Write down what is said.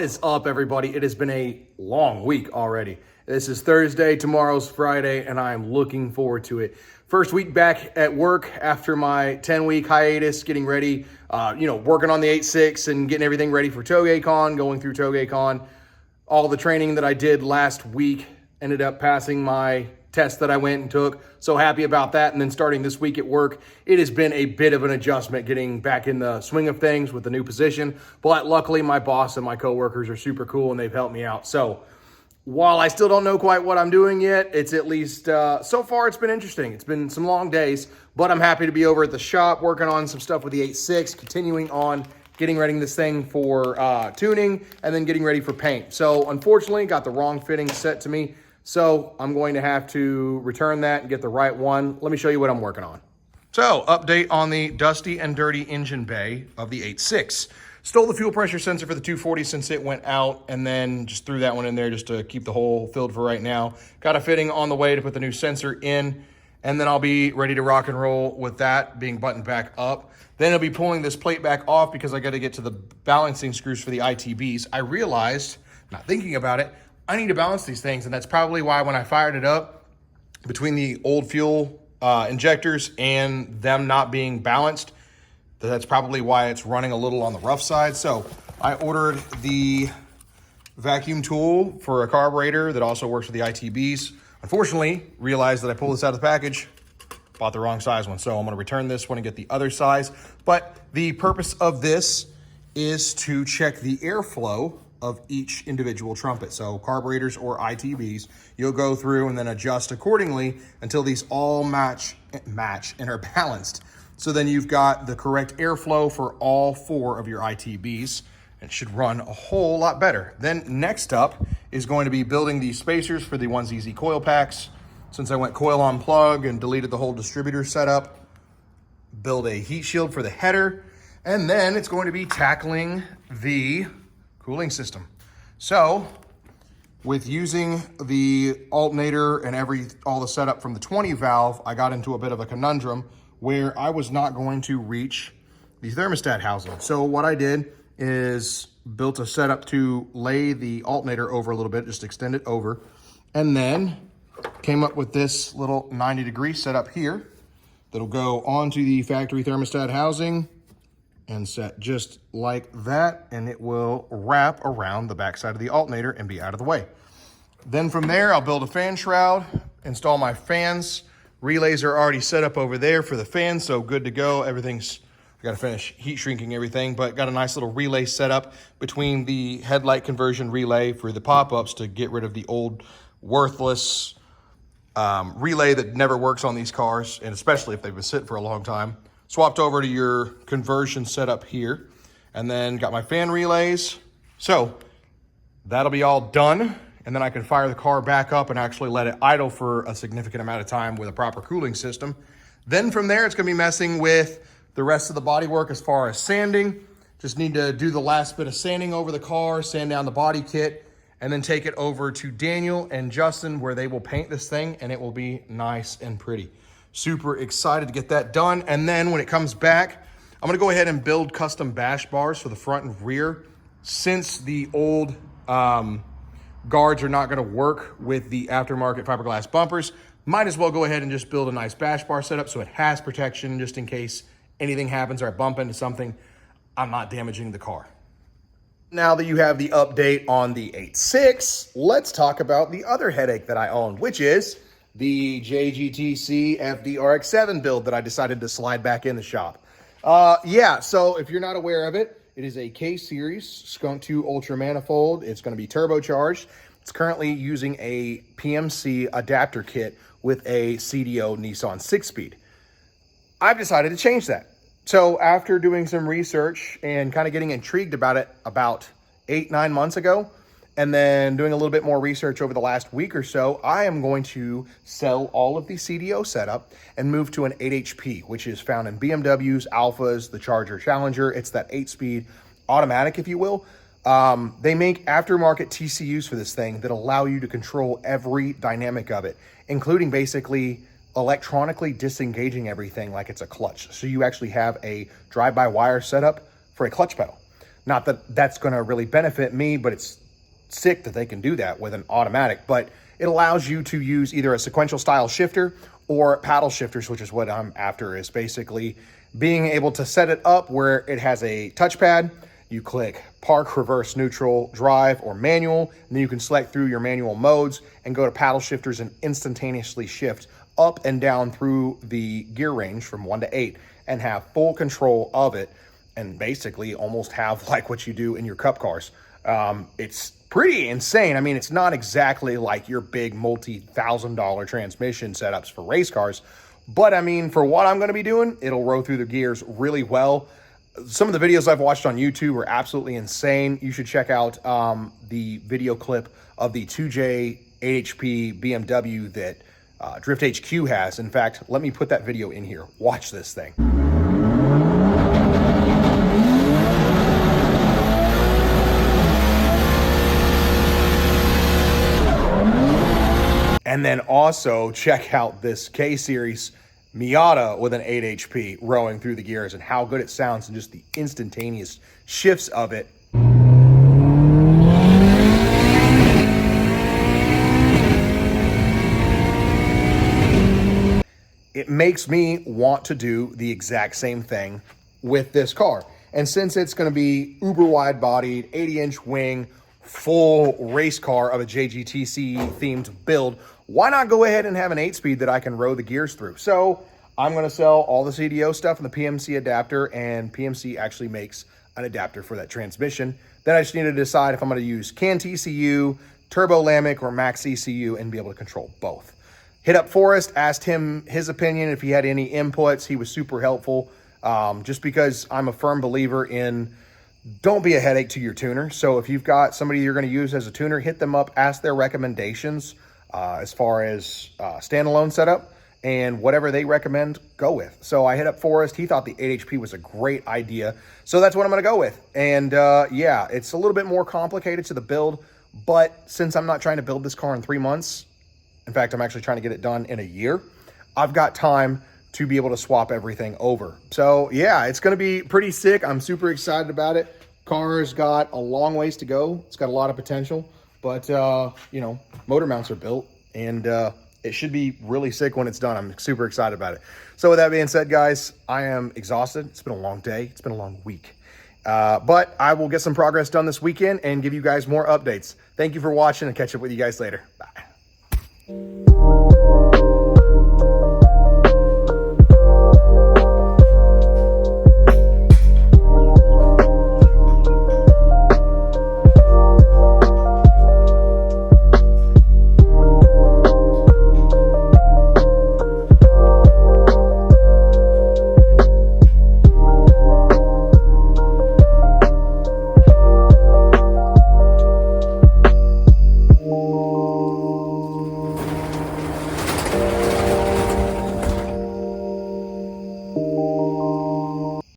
is up, everybody? It has been a long week already. This is Thursday, tomorrow's Friday, and I am looking forward to it. First week back at work after my 10-week hiatus, getting ready, working on the 8.6 and getting everything ready for TogeCon, going through TogeCon. All the training that I did last week ended up passing my test that I went and took. So happy about that. And then starting this week at work, it has been a bit of an adjustment getting back in the swing of things with the new position. But luckily, my boss and my coworkers are super cool and they've helped me out. So while I still don't know quite what I'm doing yet, it's at least, so far it's been interesting. It's been some long days, but I'm happy to be over at the shop working on some stuff with the 8.6, continuing on getting ready this thing for tuning and then getting ready for paint. So unfortunately, got the wrong fitting set to me. So I'm going to have to return that and get the right one. Let me show you what I'm working on. So update on the dusty and dirty engine bay of the 8.6. Stole the fuel pressure sensor for the 240 since it went out and then just threw that one in there just to keep the hole filled for right now. Got a fitting on the way to put the new sensor in, and then I'll be ready to rock and roll with that being buttoned back up. Then I'll be pulling this plate back off because I got to get to the balancing screws for the ITBs. I realized, not thinking about it, I need to balance these things, and that's probably why when I fired it up, between the old fuel injectors and them not being balanced, that's probably why it's running a little on the rough side. So I ordered the vacuum tool for a carburetor that also works with the ITBs. Unfortunately, realized that I pulled this out of the package, bought the wrong size one. So I'm gonna return this one and get the other size. But the purpose of this is to check the airflow of each individual trumpet. So carburetors or ITBs, you'll go through and then adjust accordingly until these all match and are balanced. So then you've got the correct airflow for all four of your ITBs. It should run a whole lot better. Then next up is going to be building the spacers for the 1ZZ coil packs. Since I went coil on plug and deleted the whole distributor setup, build a heat shield for the header, and then it's going to be tackling the cooling system. So with using the alternator and all the setup from the 20 valve, I got into a bit of a conundrum where I was not going to reach the thermostat housing. So what I did is built a setup to lay the alternator over a little bit, just extend it over, and then came up with this little 90-degree setup here that'll go onto the factory thermostat housing and set just like that, and it will wrap around the backside of the alternator and be out of the way. Then from there, I'll build a fan shroud, install my fans. Relays are already set up over there for the fans, so good to go. I gotta finish heat shrinking everything, but got a nice little relay set up between the headlight conversion relay for the pop-ups to get rid of the old worthless relay that never works on these cars, and especially if they've been sitting for a long time. Swapped over to your conversion setup here, and then got my fan relays. So that'll be all done, and then I can fire the car back up and actually let it idle for a significant amount of time with a proper cooling system. Then from there, it's gonna be messing with the rest of the bodywork as far as sanding. Just need to do the last bit of sanding over the car, sand down the body kit, and then take it over to Daniel and Justin where they will paint this thing and it will be nice and pretty. Super excited to get that done. And then when it comes back, I'm gonna go ahead and build custom bash bars for the front and rear. Since the old guards are not gonna work with the aftermarket fiberglass bumpers, might as well go ahead and just build a nice bash bar setup so it has protection just in case anything happens or I bump into something, I'm not damaging the car. Now that you have the update on the 8.6, let's talk about the other headache that I own, which is the JGTC MTRx7 build that I decided to slide back in the shop. So if you're not aware of it, it is a K-Series Skunk 2 Ultra Manifold. It's going to be turbocharged. It's currently using a PMC adapter kit with a CDO Nissan 6-speed. I've decided to change that. So after doing some research and kind of getting intrigued about it about 8-9 months ago, and then doing a little bit more research over the last week or so, I am going to sell all of the CDO setup and move to an 8 HP, which is found in BMWs, Alphas, the Charger Challenger. It's that 8-speed automatic, if you will. They make aftermarket TCUs for this thing that allow you to control every dynamic of it, including basically electronically disengaging everything like it's a clutch. So you actually have a drive-by-wire setup for a clutch pedal. Not that that's going to really benefit me, but it's sick that they can do that with an automatic. But it allows you to use either a sequential style shifter or paddle shifters, which is what I'm after, is basically being able to set it up where it has a touchpad. You click park, reverse, neutral, drive, or manual, and then you can select through your manual modes and go to paddle shifters and instantaneously shift up and down through the gear range from 1 to 8 and have full control of it, and basically almost have like what you do in your cup cars. It's pretty insane. I mean, it's not exactly like your big multi-$1,000 transmission setups for race cars, but I mean, for what I'm going to be doing, it'll roll through the gears really well. Some of the videos I've watched on YouTube are absolutely insane. You should check out the video clip of the 2J 8HP BMW that Drift HQ has. In fact, let me put that video in here. Watch this thing. And then also check out this K-Series Miata with an 8 HP rowing through the gears and how good it sounds and just the instantaneous shifts of it. It makes me want to do the exact same thing with this car. And since it's going to be uber wide bodied, 80-inch wing, full race car of a JGTC themed build, why not go ahead and have an 8-speed that I can row the gears through? So I'm going to sell all the CDO stuff and the PMC adapter, and PMC actually makes an adapter for that transmission. Then I just need to decide if I'm going to use CAN TCU, Turbo Lambic, or Max ECU and be able to control both. Hit up Forrest, asked him his opinion, if he had any inputs. He was super helpful, just because I'm a firm believer in don't be a headache to your tuner. So if you've got somebody you're going to use as a tuner, hit them up, ask their recommendations as far as standalone setup, and whatever they recommend, go with. So I hit up Forrest. He thought the 8 HP was a great idea. So that's what I'm going to go with. And yeah, it's a little bit more complicated to the build, but since I'm not trying to build this car in 3 months, in fact, I'm actually trying to get it done in a year, I've got time to be able to swap everything over. So yeah, it's going to be pretty sick. I'm super excited about it. Car's got a long ways to go. It's got a lot of potential, but you know, motor mounts are built, and it should be really sick when it's done. I'm super excited about it. So with that being said, guys, I am exhausted. It's been a long day. It's been a long week. But I will get some progress done this weekend and give you guys more updates. Thank you for watching, and catch up with you guys later. Bye.